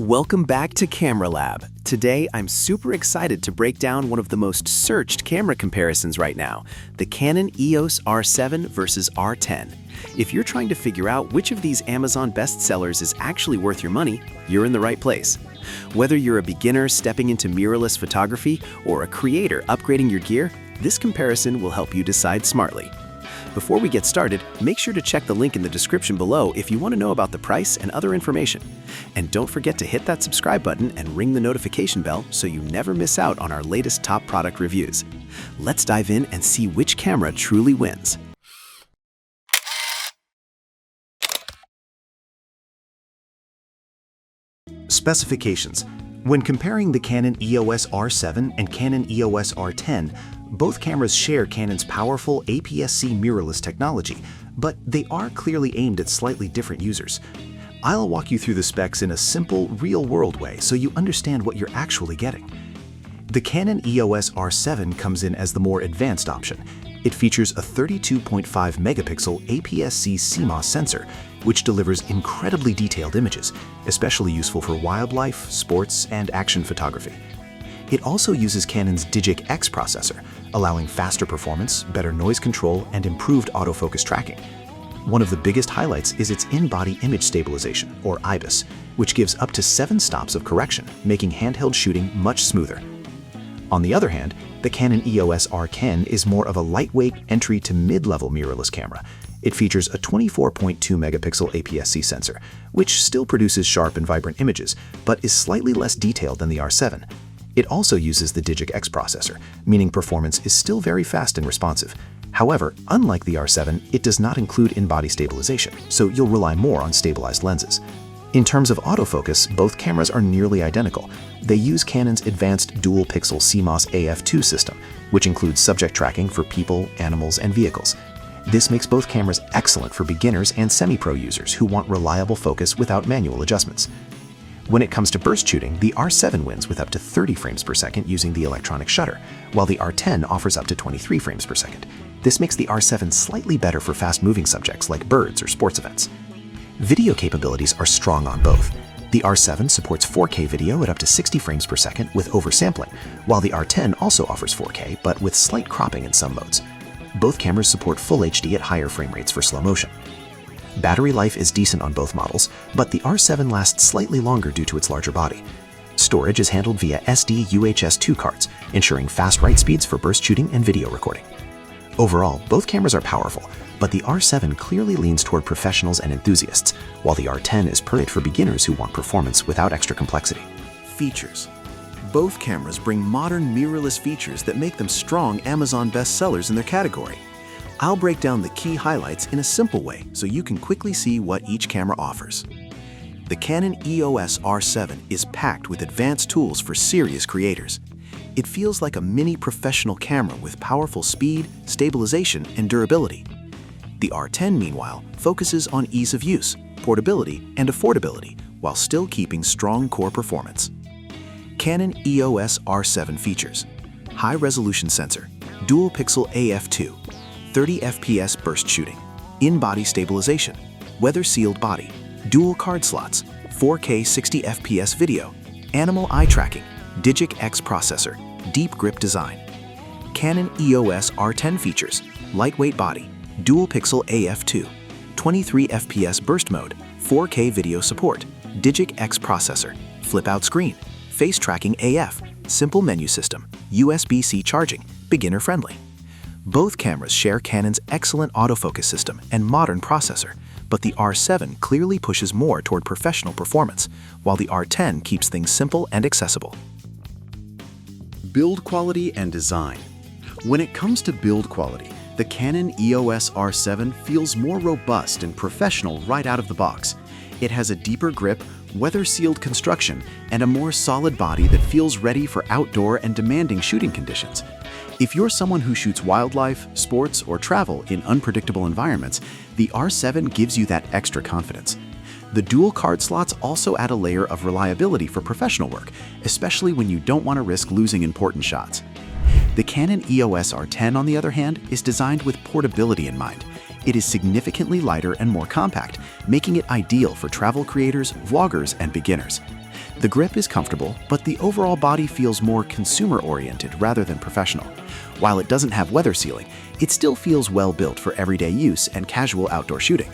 Welcome back to Camera Lab. Today, I'm super excited to break down one of the most searched camera comparisons right now, the Canon EOS R7 versus R10. If you're trying to figure out which of these Amazon bestsellers is actually worth your money, you're in the right place. Whether you're a beginner stepping into mirrorless photography or a creator upgrading your gear, this comparison will help you decide smartly. Before we get started, make sure to check the link in the description below if you want to know about the price and other information. And don't forget to hit that subscribe button and ring the notification bell so you never miss out on our latest top product reviews. Let's dive in and see which camera truly wins. Specifications. When comparing the Canon EOS R7 and Canon EOS R10, both cameras share Canon's powerful APS-C mirrorless technology, but they are clearly aimed at slightly different users. I'll walk you through the specs in a simple, real-world way so you understand what you're actually getting. The Canon EOS R7 comes in as the more advanced option. It features a 32.5 megapixel APS-C CMOS sensor, which delivers incredibly detailed images, especially useful for wildlife, sports, and action photography. It also uses Canon's Digic X processor, allowing faster performance, better noise control, and improved autofocus tracking. One of the biggest highlights is its in-body image stabilization, or IBIS, which gives up to 7 stops of correction, making handheld shooting much smoother. On the other hand, the Canon EOS R10 is more of a lightweight entry to mid-level mirrorless camera. It features a 24.2 megapixel APS-C sensor, which still produces sharp and vibrant images, but is slightly less detailed than the R7. It also uses the Digic X processor, meaning performance is still very fast and responsive. However, unlike the R7, it does not include in-body stabilization, so you'll rely more on stabilized lenses. In terms of autofocus, both cameras are nearly identical. They use Canon's advanced dual-pixel CMOS AF2 system, which includes subject tracking for people, animals, and vehicles. This makes both cameras excellent for beginners and semi-pro users who want reliable focus without manual adjustments. When it comes to burst shooting, the R7 wins with up to 30 frames per second using the electronic shutter, while the R10 offers up to 23 frames per second. This makes the R7 slightly better for fast-moving subjects like birds or sports events. Video capabilities are strong on both. The R7 supports 4K video at up to 60 frames per second with oversampling, while the R10 also offers 4K but with slight cropping in some modes. Both cameras support Full HD at higher frame rates for slow motion. Battery life is decent on both models, but the R7 lasts slightly longer due to its larger body. Storage is handled via SD UHS 2 cards, ensuring fast write speeds for burst shooting and video recording. Overall, both cameras are powerful, but the R7 clearly leans toward professionals and enthusiasts, while the R10 is perfect for beginners who want performance without extra complexity. Features. Both cameras bring modern mirrorless features that make them strong Amazon bestsellers in their category. I'll break down the key highlights in a simple way so you can quickly see what each camera offers. The Canon EOS R7 is packed with advanced tools for serious creators. It feels like a mini professional camera with powerful speed, stabilization, and durability. The R10, meanwhile, focuses on ease of use, portability, and affordability while still keeping strong core performance. Canon EOS R7 features high-resolution sensor, dual-pixel AF2, 30 FPS burst shooting, in-body stabilization, weather-sealed body, dual card slots, 4K 60 FPS video, animal eye tracking, Digic X processor, deep grip design. Canon EOS R10 features lightweight body, dual-pixel AF2, 23 FPS burst mode, 4K video support, Digic X processor, flip-out screen, face tracking AF, simple menu system, USB-C charging, beginner-friendly. Both cameras share Canon's excellent autofocus system and modern processor, but the R7 clearly pushes more toward professional performance, while the R10 keeps things simple and accessible. Build quality and design. When it comes to build quality, the Canon EOS R7 feels more robust and professional right out of the box. It has a deeper grip, weather-sealed construction, and a more solid body that feels ready for outdoor and demanding shooting conditions. If you're someone who shoots wildlife, sports, or travel in unpredictable environments, the R7 gives you that extra confidence. The dual card slots also add a layer of reliability for professional work, especially when you don't want to risk losing important shots. The Canon EOS R10, on the other hand, is designed with portability in mind. It is significantly lighter and more compact, making it ideal for travel creators, vloggers, and beginners. The grip is comfortable, but the overall body feels more consumer-oriented rather than professional. While it doesn't have weather sealing, it still feels well-built for everyday use and casual outdoor shooting.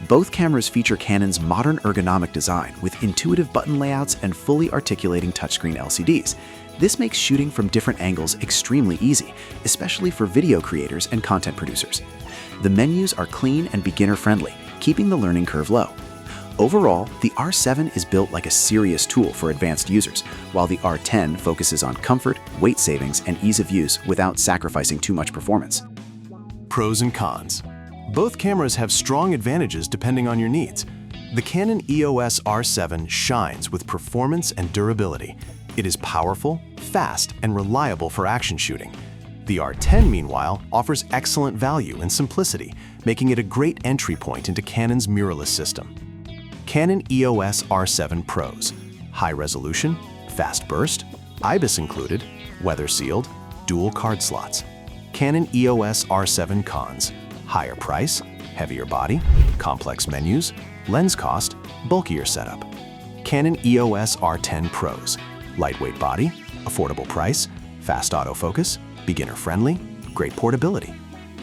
Both cameras feature Canon's modern ergonomic design with intuitive button layouts and fully articulating touchscreen LCDs. This makes shooting from different angles extremely easy, especially for video creators and content producers. The menus are clean and beginner-friendly, keeping the learning curve low. Overall, the R7 is built like a serious tool for advanced users, while the R10 focuses on comfort, weight savings, and ease of use without sacrificing too much performance. Pros and cons. Both cameras have strong advantages depending on your needs. The Canon EOS R7 shines with performance and durability. It is powerful, fast, and reliable for action shooting. The R10, meanwhile, offers excellent value and simplicity, making it a great entry point into Canon's mirrorless system. Canon EOS R7 Pros: high resolution, fast burst, IBIS included, weather sealed, dual card slots. Canon EOS R7 Cons: higher price, heavier body, complex menus, lens cost, bulkier setup. Canon EOS R10 Pros: lightweight body, affordable price, fast autofocus, beginner-friendly, great portability.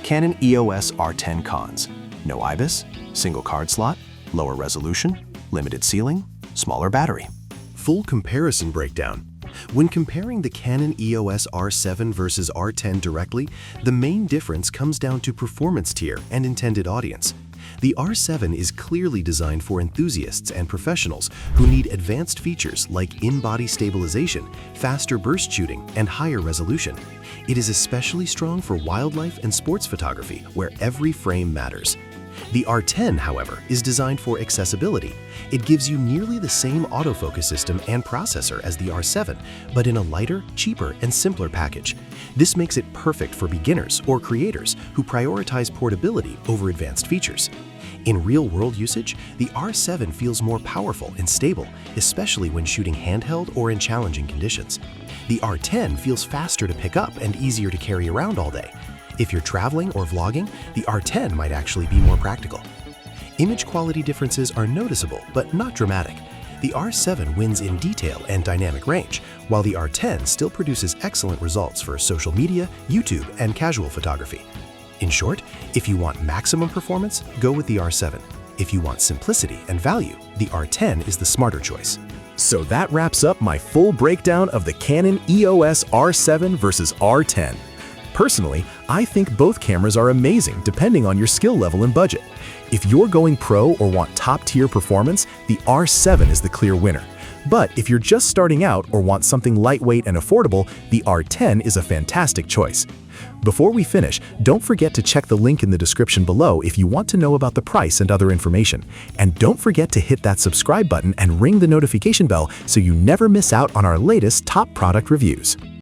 Canon EOS R10 Cons: no IBIS, single card slot, lower resolution, limited sealing, smaller battery. Full comparison breakdown. When comparing the Canon EOS R7 versus R10 directly, the main difference comes down to performance tier and intended audience. The R7 is clearly designed for enthusiasts and professionals who need advanced features like in-body stabilization, faster burst shooting, and higher resolution. It is especially strong for wildlife and sports photography, where every frame matters. The R10, however, is designed for accessibility. It gives you nearly the same autofocus system and processor as the R7, but in a lighter, cheaper, and simpler package. This makes it perfect for beginners or creators who prioritize portability over advanced features. In real-world usage, the R7 feels more powerful and stable, especially when shooting handheld or in challenging conditions. The R10 feels faster to pick up and easier to carry around all day. If you're traveling or vlogging, the R10 might actually be more practical. Image quality differences are noticeable, but not dramatic. The R7 wins in detail and dynamic range, while the R10 still produces excellent results for social media, YouTube, and casual photography. In short, if you want maximum performance, go with the R7. If you want simplicity and value, the R10 is the smarter choice. So that wraps up my full breakdown of the Canon EOS R7 versus R10. Personally, I think both cameras are amazing depending on your skill level and budget. If you're going pro or want top-tier performance, the R7 is the clear winner. But if you're just starting out or want something lightweight and affordable, the R10 is a fantastic choice. Before we finish, don't forget to check the link in the description below if you want to know about the price and other information. And don't forget to hit that subscribe button and ring the notification bell so you never miss out on our latest top product reviews.